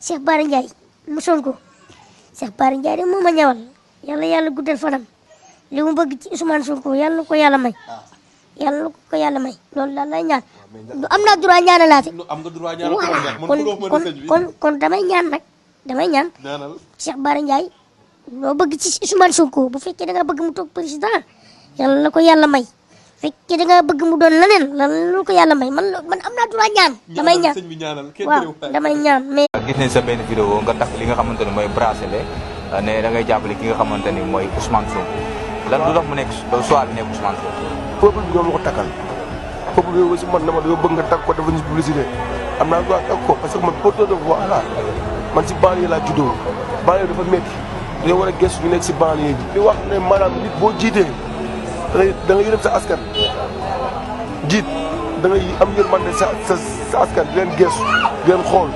Cheikh Bara Ndiaye mu Sonko Cheikh Bara Ndiaye de moo ma ñawal yàlla guddal fanam li mu bëgg ci Ousmane Sonko yàlla ko yàlla may yàlla ko yàlla may loolu daal lay ñaan am naa droit ñaanalaate am nga droit ñaanal kon damay ñaan nag damay ñaan Cheikh Bara Ndiaye loo bëgg ci Ousmane Sonko bu fekkee da nga bëgg mu toog président yàlla ko yàlla may fekkee da nga bëgg mu doon leneen lan ko yàlla may man am naa droit ñaan damay ñaan waaw damay ñaan mais gis nañ sa benn vidéo nga takk li nga xamante ne mooy bracelet ne da ngay jàppale ki nga xamante ni mooy Ousmane Sonko lan lu tax mu nekk choix bi nekk Ousmane Sonko peuple bi ñoom la ko takkal peuple bi aussi man na ma dañoo bëgg nga takk ko dafa ñu publicité am naa droit takk ko parce que man porteur de voix la man si banlieue laa juddoo banlieue dafa métti dañoo war a gëstu ñu nekk si banlieue bi di wax ne maanaam nit boo jiitee da nga yërëm sa askan jiit da ngay am yërmande sa askan di leen gëstu di leen xool